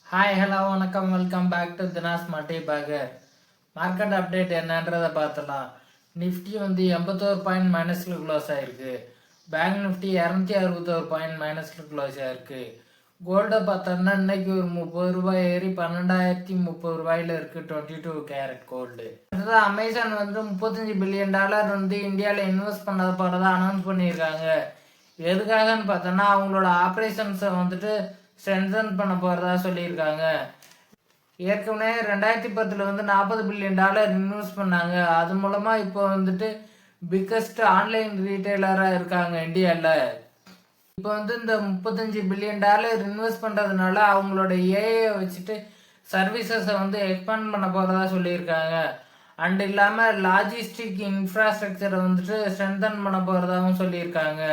Hi hello வணக்கம் welcome back to Dina's multi bagger. Market update என்னன்றதை பார்த்தலாம். நிஃப்டி வந்து 81 பாயிண்ட் மைனஸில் க்ளோஸ் ஆகிருக்கு. பேங்க் நிஃப்டி 261 பாயிண்ட் மைனஸில் க்ளோஸ் ஆகிருக்கு. கோல்டை பார்த்தோம்னா இன்னைக்கு ஒரு 30 ரூபாய் ஏறி 12,030 ரூபாயில் இருக்குது 22 கேரட் கோல்டு. அடுத்தது அமேசான் வந்து $35 பில்லியன் வந்து இந்தியாவில் இன்வெஸ்ட் பண்ண போகிறதா அனௌன்ஸ் பண்ணியிருக்காங்க. எதுக்காகன்னு பார்த்தோன்னா அவங்களோட ஆப்ரேஷன்ஸை வந்துட்டு ஸ்ட்ரென்தன் பண்ண போகிறதா சொல்லியிருக்காங்க. ஏற்கனவே 2010 வந்து $40 பில்லியன் இன்வெஸ்ட் பண்ணாங்க. அது மூலமாக இப்போ வந்துட்டு பிக்கஸ்ட் ஆன்லைன் ரீட்டைலராக இருக்காங்க இந்தியாவில். இப்போ வந்து இந்த $35 பில்லியன் இன்வெஸ்ட் பண்ணுறதுனால அவங்களோட ஏஐயை வச்சுட்டு சர்வீசஸை வந்து எக்ஸ்பேண்ட் பண்ண போகிறதா சொல்லியிருக்காங்க. அண்ட் இல்லாமல் லாஜிஸ்டிக் இன்ஃப்ராஸ்ட்ரக்சரை வந்துட்டு ஸ்ட்ரென்தன் பண்ண போகிறதாகவும் சொல்லியிருக்காங்க.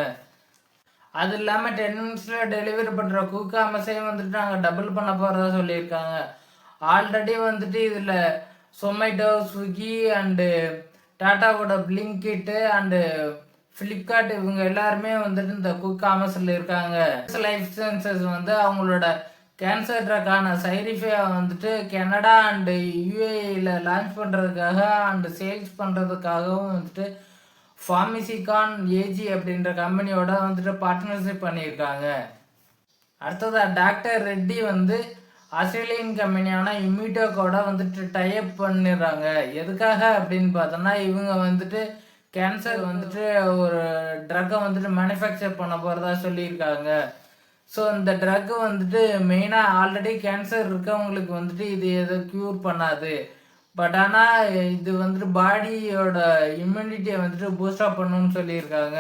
அது இல்லாமல் 10 மினிட்ஸில் டெலிவரி பண்ணுற குக் காமர்ஸையும் வந்துட்டு நாங்கள் டபுள் பண்ண போகிறதா சொல்லியிருக்காங்க. ஆல்ரெடி வந்துட்டு இதில் சொமேட்டோ, ஸ்விக்கி அண்டு டாட்டாவோட பிளிங்கிட்டு அண்டு ஃப்ளிப்கார்ட் இவங்க எல்லாருமே வந்துட்டு இந்த குக் காமர்ஸில் இருக்காங்க. லைஃப் சயின்சஸ் வந்து அவங்களோட கேன்சர் ட்ரக்கான சைரிஃபையை வந்துட்டு கனடா அண்டு யூஏஇயில் லான்ச் பண்ணுறதுக்காக அண்டு சேல்ஸ் பண்ணுறதுக்காகவும் வந்துட்டு ஃபார்மசிகான் ஏஜி அப்படின்ற கம்பெனியோட வந்துட்டு பார்ட்னர்ஷிப் பண்ணியிருக்காங்க. அடுத்ததாக டாக்டர் ரெட்டி வந்து ஆஸ்திரேலியன் கம்பெனியான இமிட்டோக்கோட வந்துட்டு டைப் பண்ணிடுறாங்க. எதுக்காக அப்படின்னு பார்த்தோன்னா இவங்க வந்துட்டு கேன்சர் வந்துட்டு ஒரு ட்ரக்கை வந்துட்டு மேனுஃபேக்சர் பண்ண போகிறதா சொல்லியிருக்காங்க. ஸோ இந்த ட்ரக்கு வந்துட்டு மெயினாக ஆல்ரெடி கேன்சர் இருக்கவங்களுக்கு வந்துட்டு இது எதை க்யூர் பண்ணாது. பட் ஆனால் இது வந்துட்டு பாடியோட இம்யூனிட்டியை வந்துட்டு பூஸ்டப் பண்ணணும்னு சொல்லியிருக்காங்க.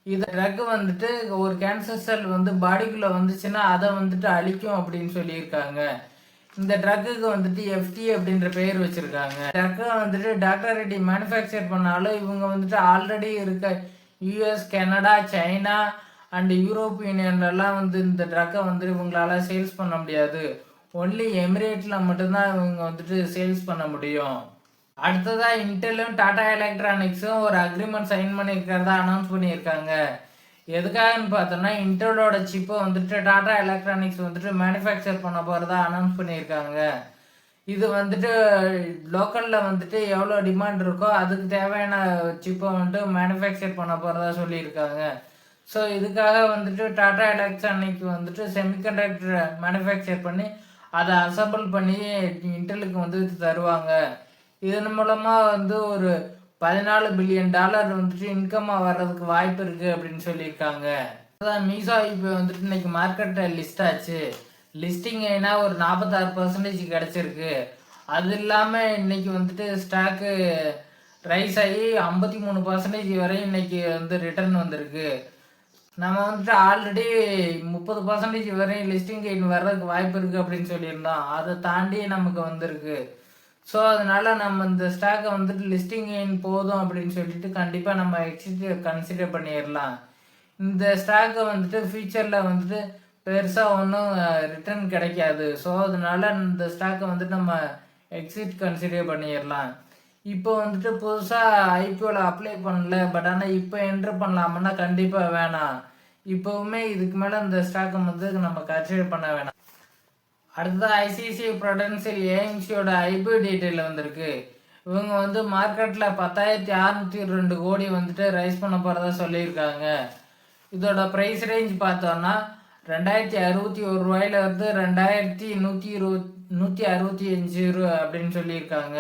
இது ட்ரக் வந்துட்டு ஒரு கேன்சர் செல் வந்து பாடிக்குள்ளே வந்துச்சுன்னா அதை வந்துட்டு அழிக்கும் அப்படின்னு சொல்லியிருக்காங்க. இந்த ட்ரக்குக்கு வந்துட்டு எஃப்டி அப்படின்ற பெயர் வச்சுருக்காங்க. ட்ரக்கை வந்துட்டு டாக்டர் ரெட்டி மேனுஃபேக்சர் பண்ணாலும் இவங்க வந்துட்டு ஆல்ரெடி இருக்க US, Canada, China and Europe யூனியன்லாம் வந்து இந்த ட்ரக்கை வந்துட்டு இவங்களால சேல்ஸ் பண்ண முடியாது. ஒன்லி எமிரேட்டில் மட்டும்தான் இவங்க வந்துட்டு சேல்ஸ் பண்ண முடியும். அடுத்ததாக இன்டெலும் டாடா எலக்ட்ரானிக்ஸும் ஒரு அக்ரிமெண்ட் சைன் பண்ணியிருக்கிறதா அனௌன்ஸ் பண்ணியிருக்காங்க. எதுக்காகன்னு பார்த்தோன்னா இன்டெலோட சிப்பை வந்துட்டு டாடா எலக்ட்ரானிக்ஸ் வந்துட்டு மேனுஃபேக்சர் பண்ண போகிறதா அனௌன்ஸ் பண்ணியிருக்காங்க. இது வந்துட்டு லோக்கலில் வந்துட்டு எவ்வளோ டிமாண்ட் இருக்கோ அதுக்கு தேவையான சிப்பை வந்துட்டு மேனுஃபேக்சர் பண்ண போகிறதா சொல்லியிருக்காங்க. ஸோ இதுக்காக வந்துட்டு டாடா எலக்ட்ரானிக் வந்துட்டு செமிகண்டக்டர் மேனுஃபேக்சர் பண்ணி அதை அசம்பிள் பண்ணி இன்டெலுக்கு வந்து தருவாங்க. இதன் மூலமாக வந்து ஒரு $14 பில்லியன் வந்துட்டு இன்கம்மாக வர்றதுக்கு வாய்ப்பு இருக்குது அப்படின்னு சொல்லியிருக்காங்க. அதான் மீஷோ இப்போ வந்துட்டு இன்னைக்கு மார்க்கெட்டில் லிஸ்ட் ஆச்சு. லிஸ்டிங் ஏன்னா ஒரு 46% கிடச்சிருக்கு. அது இல்லாமல் இன்னைக்கு வந்துட்டு ஸ்டாக்கு ரைஸ் ஆகி 53% வரையும் இன்னைக்கு வந்து ரிட்டர்ன் வந்திருக்கு. நம்ம வந்துட்டு ஆல்ரெடி 30% வரையும் லிஸ்டிங் கெயின் வர்றதுக்கு வாய்ப்பு இருக்குது அப்படின்னு சொல்லியிருந்தோம். அதை தாண்டி நமக்கு வந்திருக்கு. ஸோ அதனால நம்ம இந்த ஸ்டாக்கை வந்துட்டு லிஸ்டிங் கெயின் போதும் அப்படின்னு சொல்லிட்டு கண்டிப்பாக நம்ம எக்ஸிட் கன்சிடர் பண்ணிடலாம். இந்த ஸ்டாக்கை வந்துட்டு ஃபியூச்சரில் வந்துட்டு பெருசாக ஒன்றும் ரிட்டர்ன் கிடைக்காது. ஸோ அதனால இந்த ஸ்டாக்கை வந்துட்டு நம்ம எக்ஸிட் கன்சிடர் பண்ணிடலாம். இப்போ வந்துட்டு புதுசாக ஐபிஓவில் அப்ளை பண்ணல. பட் ஆனால் இப்போ என்ட்ரு பண்ணலாமுன்னா கண்டிப்பாக வேணாம். இப்போவுமே இதுக்கு மேலே இந்த ஸ்டாக்கை வந்து நம்ம கன்சிடர் பண்ண வேணாம். அடுத்தது ஐசிஐசிஐ ப்ரொடென்ஷியல் ஏஎம்சியோட ஐபிஓ டீட்டெயில் வந்திருக்கு. இவங்க வந்து மார்க்கெட்டில் 10,602 கோடி வந்துட்டு ரைஸ் பண்ண போகிறதா சொல்லியிருக்காங்க. இதோட ப்ரைஸ் ரேஞ்ச் பார்த்தோன்னா 2061 ரூபாயிலிருந்து 2165 அப்படின்னு சொல்லியிருக்காங்க.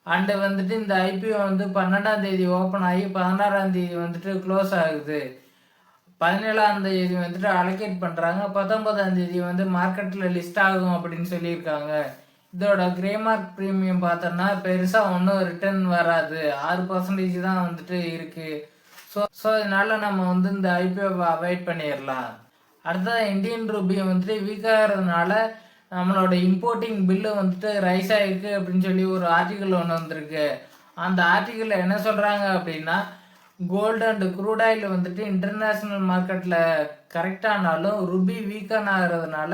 அண்டு வந்துட்டு இந்த ஐபிஓ வந்து 12ஆம் தேதி ஓப்பன் ஆகி 16ஆம் தேதி வந்துட்டு க்ளோஸ் ஆகுது. 17ஆம் தேதி வந்துட்டு அலோகேட் பண்ணுறாங்க. 19ஆம் தேதி வந்து மார்க்கெட்டில் லிஸ்ட் ஆகும் அப்படின்னு சொல்லியிருக்காங்க. இதோட கிரே மார்க் ப்ரீமியம் பார்த்தோன்னா பெருசாக ஒன்றும் ரிட்டர்ன் வராது. 6% தான் வந்துட்டு இருக்குது. ஸோ இதனால நம்ம வந்து இந்த ஐபிஓவை அவாய்ட் பண்ணிடலாம். அடுத்தது இந்தியன் ரூபி வந்துட்டு வீக்காகிறதுனால நம்மளோட இம்போர்ட்டிங் பில்லு வந்துட்டு ரைஸ் ஆகிருக்கு அப்படின்னு சொல்லி ஒரு ஆர்டிக்கிள் ஒன்று வந்திருக்கு. அந்த ஆர்டிக்கிளில் என்ன சொல்கிறாங்க அப்படின்னா கோல்டு அண்டு க்ரூட் ஆயில் வந்துட்டு இன்டர்நேஷ்னல் மார்க்கெட்டில் கரெக்டானாலும் ருபி வீக்கான ஆகிறதுனால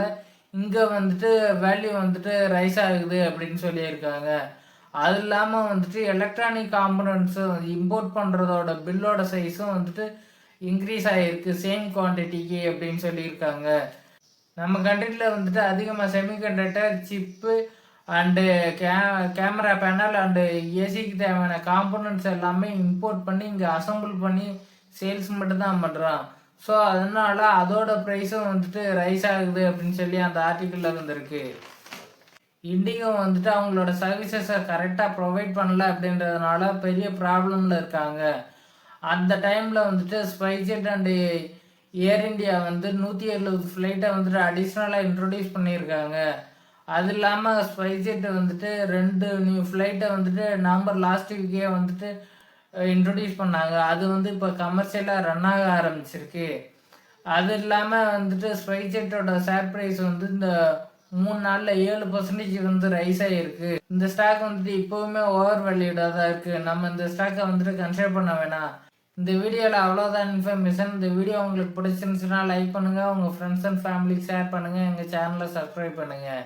இங்கே வந்துட்டு வேல்யூ வந்துட்டு ரைஸ் ஆகுது அப்படின்னு சொல்லியிருக்காங்க. அது இல்லாமல் வந்துட்டு எலக்ட்ரானிக் காம்பனன்ட்ஸும் இம்போர்ட் பண்ணுறதோட பில்லோட சைஸும் வந்துட்டு இன்க்ரீஸ் ஆகிருக்கு சேம் குவான்டிட்டிக்கு அப்படின்னு சொல்லியிருக்காங்க. நம்ம கண்ட்ரியில் வந்துட்டு அதிகமாக semiconductor chip and camera panel and ஏசிக்கு தேவையான காம்போனன்ட்ஸ் எல்லாமே இம்போர்ட் பண்ணி இங்கே அசம்பிள் பண்ணி சேல்ஸ் மட்டும் தான் பண்ணுறான். ஸோ அதனால அதோட ப்ரைஸும் வந்துட்டு ரைஸ் ஆகுது அப்படின்னு சொல்லி அந்த ஆர்டிக்கிளில் வந்திருக்கு. இண்டிகோ வந்துட்டு அவங்களோட சர்வீசஸை கரெக்டாக ப்ரொவைட் பண்ணல அப்படின்றதுனால பெரிய ப்ராப்ளமில் இருக்காங்க. அந்த டைமில் வந்துட்டு ஸ்பைஸ்ஜெட் அண்டு ஏர் இண்டியா வந்து 170 ஃப்ளைட்டை வந்துட்டு அடிஷ்னலாக இன்ட்ரொடியூஸ் பண்ணியிருக்காங்க. அது இல்லாமல் ஸ்பைஸ்ஜெட் வந்துட்டு 2 நியூ ஃப்ளைட்டை வந்துட்டு நவம்பர் லாஸ்ட் வீக்கே வந்துட்டு இன்ட்ரொடியூஸ் பண்ணாங்க. அது வந்து இப்போ கமர்ஷியலாக ரன் ஆக ஆரம்பிச்சிருக்கு. அது இல்லாமல் வந்துட்டு ஸ்பைஸ்ஜெட்டோட ஷேர் ப்ரைஸ் வந்து இந்த 3 நாளில் 7% வந்து ரைஸ் ஆகிருக்கு. இந்த ஸ்டாக் வந்துட்டு இப்போவுமே ஓவர் வேல்யூடாக தான் இருக்குது. நம்ம இந்த ஸ்டாக்கை வந்துட்டு கன்சிடர் பண்ண வேணாம். இந்த வீடியோவில் அவ்வளோதான் இன்ஃபர்மேஷன். இந்த வீடியோ உங்களுக்கு பிடிச்சிருந்துச்சுன்னா லைக் பண்ணுங்கள், உங்கள் ஃப்ரெண்ட்ஸ் அண்ட் ஃபேமிலிக்கு ஷேர் பண்ணுங்கள், எங்கள் சேனலை சப்ஸ்கிரைப் பண்ணுங்கள்.